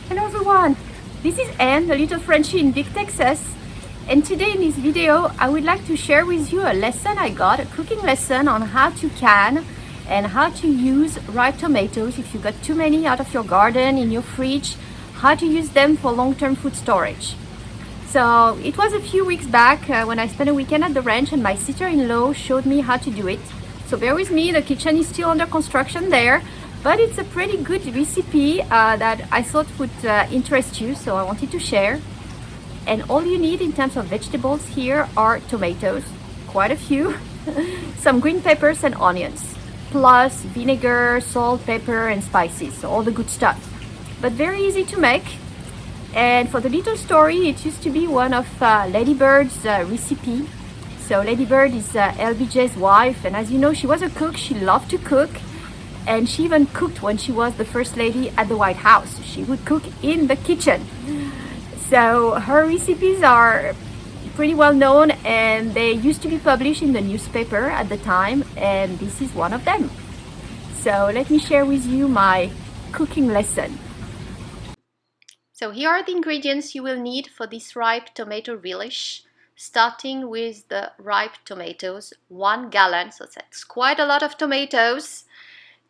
Hello everyone, this is Anne, the little Frenchie in Big Texas, and today in this video I would like to share with you a lesson I got, a cooking lesson on how to can and how to use ripe tomatoes if you got too many out of your garden, in your fridge, how to use them for long-term food storage. So it was a few weeks back when I spent a weekend at the ranch and my sister-in-law showed me how to do it. So bear with me, the kitchen is still under construction there, but it's a pretty good recipe that I thought would interest you, so I wanted to share. And all you need in terms of vegetables here are tomatoes, quite a few, some green peppers and onions, plus vinegar, salt, pepper and spices, so all the good stuff. But very easy to make. And for the little story, it used to be one of Lady Bird's recipe. So Lady Bird is LBJ's wife, and as you know, she was a cook. She loved to cook, and she even cooked when she was the first lady at the White House. She would cook in the kitchen. So her recipes are pretty well known, and they used to be published in the newspaper at the time, and this is one of them. So let me share with you my cooking lesson. So here are the ingredients you will need for this ripe tomato relish, starting with the ripe tomatoes, 1 gallon, so that's quite a lot of tomatoes,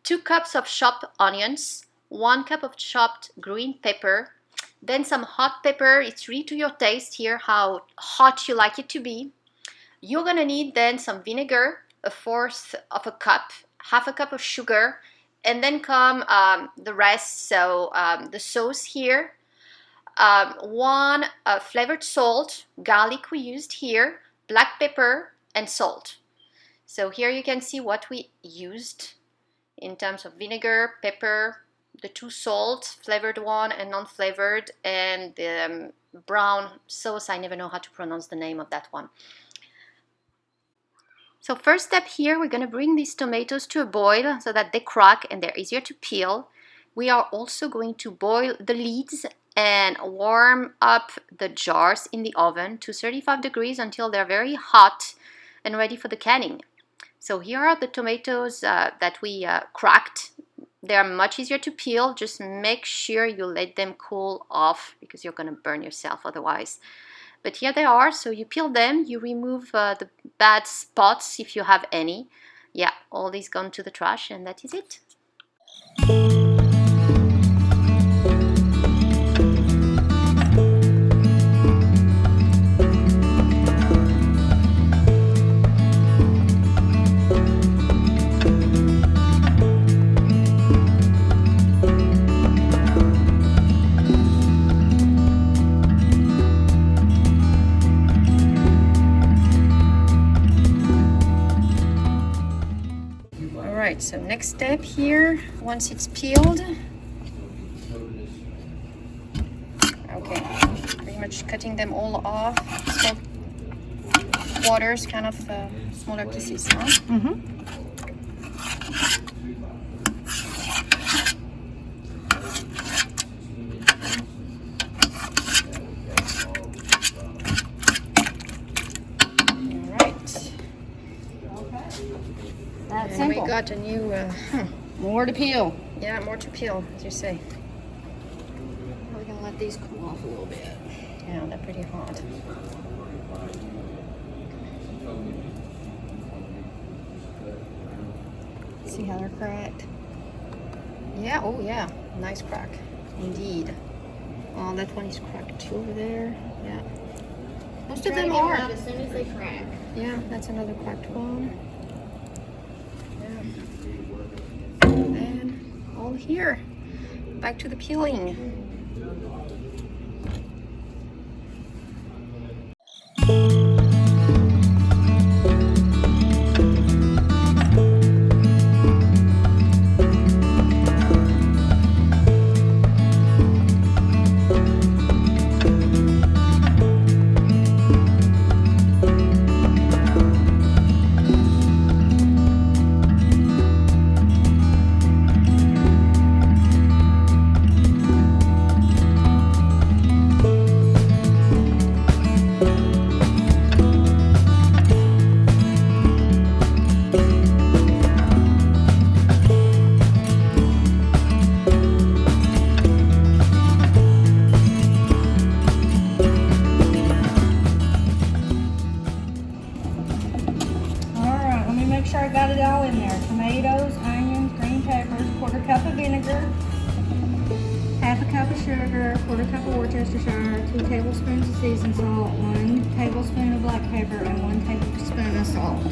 2 cups of chopped onions, 1 cup of chopped green pepper, then some hot pepper. It's really to your taste here, how hot you like it to be. You're gonna need then some vinegar, 1/4 of a cup, 1/2 cup of sugar, and then come the rest, so the sauce here. 1 flavored salt, garlic we used here, black pepper and salt. So here you can see what we used in terms of vinegar, pepper, the 2 salts, flavored one and non-flavored, and the brown sauce. I never know how to pronounce the name of that one. So first step here, we're going to bring these tomatoes to a boil so that they crack and they're easier to peel. We are also going to boil the lids and warm up the jars in the oven to 35 degrees until they're very hot and ready for the canning. So here are the tomatoes that we cracked. They're much easier to peel. Just make sure you let them cool off because you're going to burn yourself otherwise. But here they are. So you peel them, you remove the bad spots if you have any. Yeah, all these gone to the trash, and that is it. Alright, so next step here, once it's peeled, okay, pretty much cutting them all off, small quarters, kind of smaller pieces, huh? Mm-hmm. That's and simple. we got a new, More to peel. yeah, more to peel, as you say. We're gonna let these cool off a little bit. Yeah, they're pretty hot. See how they're cracked? Yeah, oh yeah, nice crack, indeed. Oh, that one is cracked too over there. Yeah, most of them are. As soon as they crack. Yeah, that's another cracked one. Yeah. And then all here. Back to the peeling. cup of sugar, 1/4 cup of Worcestershire, 2 tablespoons of seasoned salt, 1 tablespoon of black pepper, and 1 tablespoon of salt.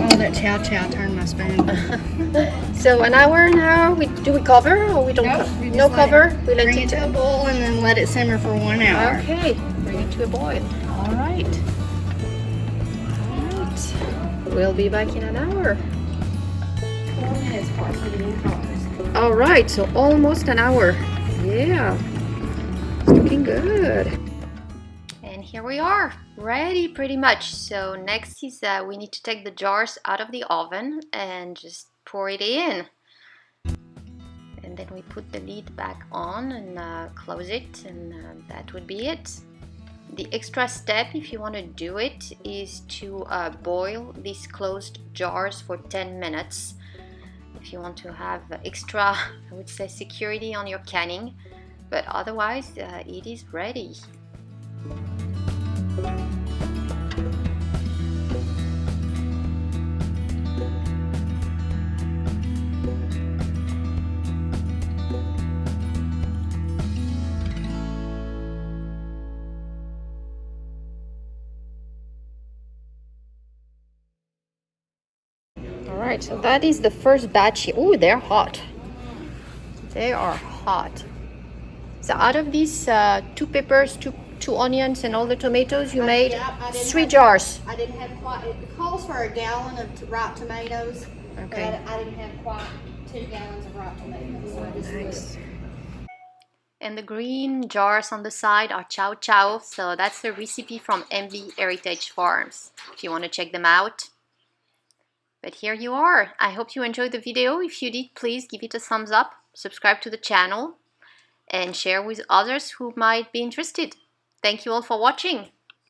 Oh, that chow turned my spoon. So an hour now, do we cover or we don't Nope, cover? we just No let cover, we let Bring it to a boil and then let it simmer for 1 hour. Okay, bring it to a boil. All right. All right. We'll be back in an hour. 4 minutes for it. All right, so almost an hour. Yeah, it's looking good. And here we are, ready pretty much. So next is we need to take the jars out of the oven and just pour it in. And then we put the lid back on and close it, and that would be it. The extra step, if you want to do it, is to boil these closed jars for 10 minutes. If you want to have extra, I would say, security on your canning, but otherwise it is ready. Alright, so that is the first batch here. Oh, they're hot. They are hot. So out of these 2 peppers, two onions, and all the tomatoes, you made 3 jars. I didn't have quite, it calls for a gallon of ripe tomatoes. Okay. But I didn't have quite 2 gallons of ripe tomatoes. So I just Nice. And the green jars on the side are chow chow. So that's the recipe from MB Heritage Farms, if you want to check them out. But here you are. I hope you enjoyed the video. If you did, please give it a thumbs up, subscribe to the channel, and share with others who might be interested. Thank you all for watching.